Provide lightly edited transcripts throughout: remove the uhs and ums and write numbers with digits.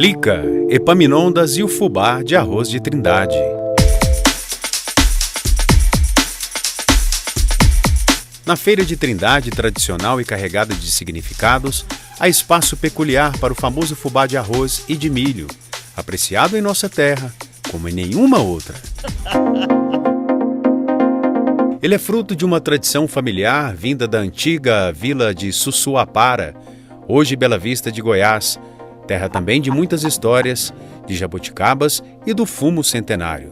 Lica, Epaminondas e o fubá de arroz de Trindade. Na feira de Trindade, tradicional e carregada de significados, há espaço peculiar para o famoso fubá de arroz e de milho, apreciado em nossa terra como em nenhuma outra. Ele é fruto de uma tradição familiar vinda da antiga vila de Sussuapara, hoje Bela Vista de Goiás, terra também de muitas histórias, de jabuticabas e do fumo centenário.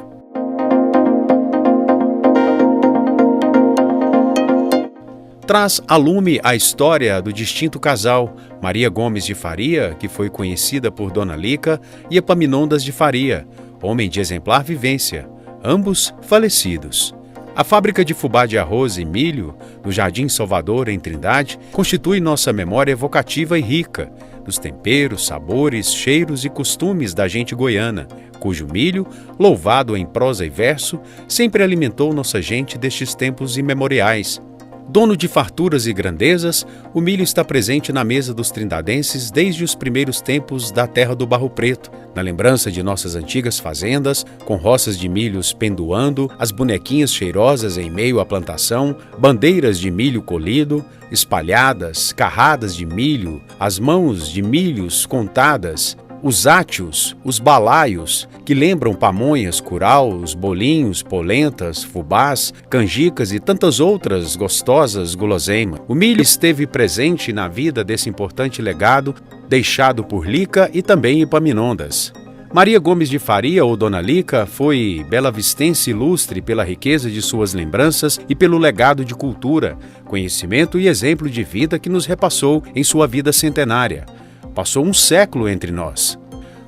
Traz a lume a história do distinto casal Maria Gomes de Faria, que foi conhecida por Dona Lica, e Epaminondas de Faria, homem de exemplar vivência, ambos falecidos. A fábrica de fubá de arroz e milho, no Jardim Salvador, em Trindade, constitui nossa memória evocativa e rica dos temperos, sabores, cheiros e costumes da gente goiana, cujo milho, louvado em prosa e verso, sempre alimentou nossa gente destes tempos imemoriais. Dono de farturas e grandezas, o milho está presente na mesa dos trindadenses desde os primeiros tempos da terra do Barro Preto, na lembrança de nossas antigas fazendas, com roças de milhos pendoando, as bonequinhas cheirosas em meio à plantação, bandeiras de milho colhido, espalhadas, carradas de milho, as mãos de milhos contadas, os átios, os balaios, que lembram pamonhas, curaus, bolinhos, polentas, fubás, canjicas e tantas outras gostosas guloseimas. O milho esteve presente na vida desse importante legado deixado por Lica e também Epaminondas. Maria Gomes de Faria, ou Dona Lica, foi belavistense ilustre pela riqueza de suas lembranças e pelo legado de cultura, conhecimento e exemplo de vida que nos repassou em sua vida centenária. Passou um século entre nós.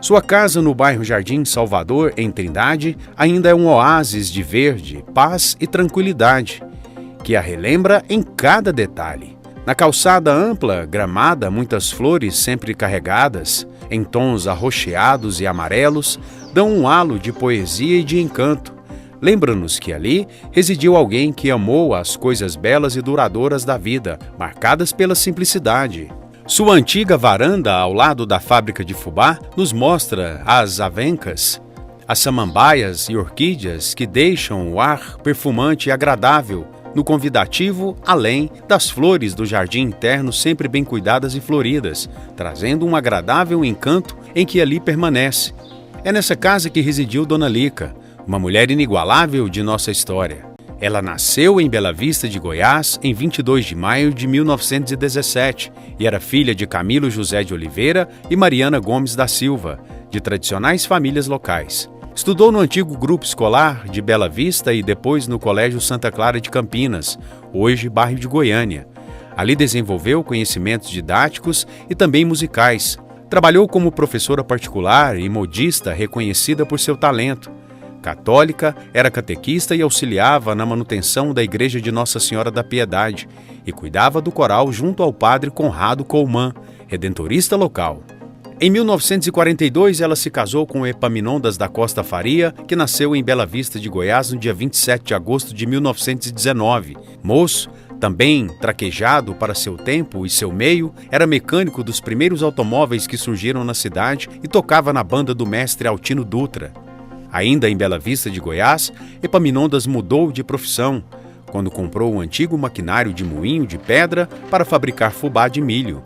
Sua casa no bairro Jardim Salvador, em Trindade, ainda é um oásis de verde, paz e tranquilidade, que a relembra em cada detalhe. Na calçada ampla, gramada, muitas flores sempre carregadas, em tons arroxeados e amarelos, dão um halo de poesia e de encanto. Lembra-nos que ali residiu alguém que amou as coisas belas e duradouras da vida, marcadas pela simplicidade. Sua antiga varanda, ao lado da fábrica de fubá, nos mostra as avencas, as samambaias e orquídeas que deixam o ar perfumante e agradável no convidativo, além das flores do jardim interno sempre bem cuidadas e floridas, trazendo um agradável encanto em que ali permanece. É nessa casa que residiu Dona Lica, uma mulher inigualável de nossa história. Ela nasceu em Bela Vista de Goiás em 22 de maio de 1917 e era filha de Camilo José de Oliveira e Mariana Gomes da Silva, de tradicionais famílias locais. Estudou no antigo grupo escolar de Bela Vista e depois no Colégio Santa Clara de Campinas, hoje bairro de Goiânia. Ali desenvolveu conhecimentos didáticos e também musicais. Trabalhou como professora particular e modista reconhecida por seu talento. Católica, era catequista e auxiliava na manutenção da Igreja de Nossa Senhora da Piedade e cuidava do coral junto ao padre Conrado Colman, redentorista local. Em 1942, ela se casou com Epaminondas da Costa Faria, que nasceu em Bela Vista de Goiás no dia 27 de agosto de 1919. Moço, também traquejado para seu tempo e seu meio, era mecânico dos primeiros automóveis que surgiram na cidade e tocava na banda do mestre Altino Dutra. Ainda em Bela Vista de Goiás, Epaminondas mudou de profissão, quando comprou um antigo maquinário de moinho de pedra para fabricar fubá de milho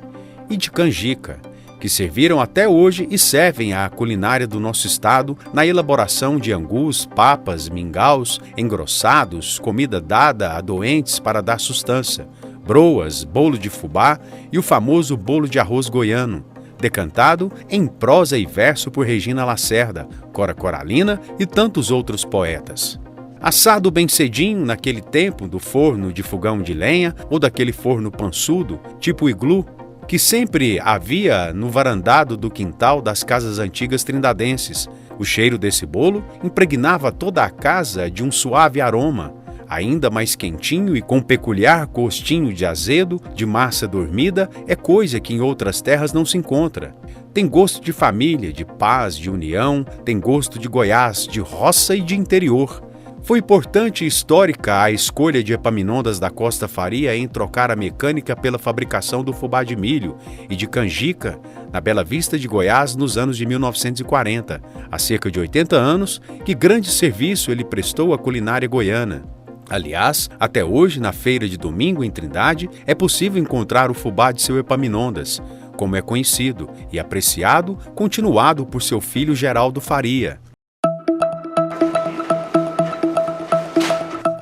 e de canjica, que serviram até hoje e servem à culinária do nosso estado na elaboração de angus, papas, mingaus, engrossados, comida dada a doentes para dar sustância, broas, bolo de fubá e o famoso bolo de arroz goiano, decantado em prosa e verso por Regina Lacerda, Cora Coralina e tantos outros poetas. Assado bem cedinho naquele tempo do forno de fogão de lenha ou daquele forno pançudo, tipo iglu, que sempre havia no varandado do quintal das casas antigas trindadenses. O cheiro desse bolo impregnava toda a casa de um suave aroma, ainda mais quentinho e com peculiar gostinho de azedo, de massa dormida, é coisa que em outras terras não se encontra. Tem gosto de família, de paz, de união, tem gosto de Goiás, de roça e de interior. Foi importante e histórica a escolha de Epaminondas da Costa Faria em trocar a mecânica pela fabricação do fubá de milho e de canjica na Bela Vista de Goiás nos anos de 1940. Há cerca de 80 anos que grande serviço ele prestou à culinária goiana. Aliás, até hoje, na feira de domingo em Trindade, é possível encontrar o fubá de seu Epaminondas, como é conhecido e apreciado, continuado por seu filho Geraldo Faria.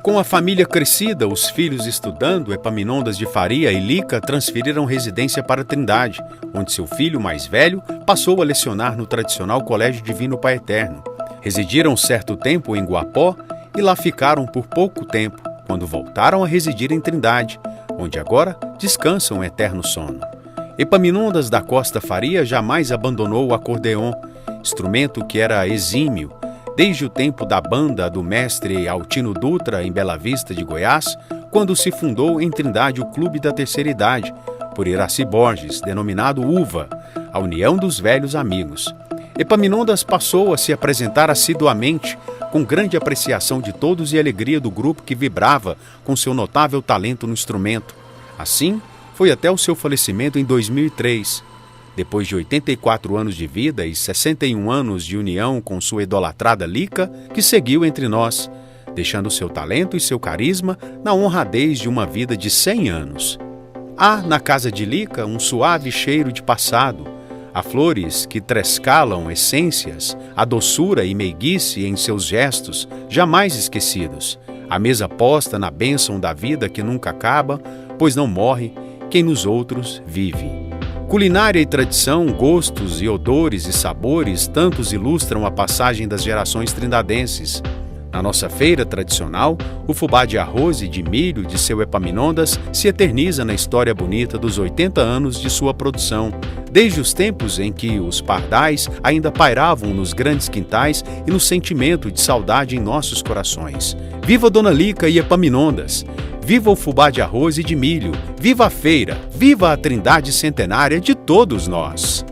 Com a família crescida, os filhos estudando, Epaminondas de Faria e Lica transferiram residência para Trindade, onde seu filho mais velho passou a lecionar no tradicional Colégio Divino Pai Eterno. Residiram certo tempo em Guapó e lá ficaram por pouco tempo, quando voltaram a residir em Trindade, onde agora descansam um eterno sono. Epaminondas da Costa Faria jamais abandonou o acordeon, instrumento que era exímio, desde o tempo da banda do mestre Altino Dutra em Bela Vista de Goiás, quando se fundou em Trindade o Clube da Terceira Idade, por Iraci Borges, denominado UVA, a União dos Velhos Amigos. Epaminondas passou a se apresentar assiduamente, com grande apreciação de todos e alegria do grupo que vibrava com seu notável talento no instrumento. Assim, foi até o seu falecimento em 2003. Depois de 84 anos de vida e 61 anos de união com sua idolatrada Lica, que seguiu entre nós, deixando seu talento e seu carisma na honradez de uma vida de 100 anos. Há na casa de Lica um suave cheiro de passado, há flores que trescalam essências, a doçura e meiguice em seus gestos, jamais esquecidos, a mesa posta na bênção da vida que nunca acaba, pois não morre quem nos outros vive. Culinária e tradição, gostos e odores e sabores tantos ilustram a passagem das gerações trindadenses. Na nossa feira tradicional, o fubá de arroz e de milho de seu Epaminondas se eterniza na história bonita dos 80 anos de sua produção, desde os tempos em que os pardais ainda pairavam nos grandes quintais e no sentimento de saudade em nossos corações. Viva Dona Lica e Epaminondas! Viva o fubá de arroz e de milho! Viva a feira! Viva a Trindade centenária de todos nós!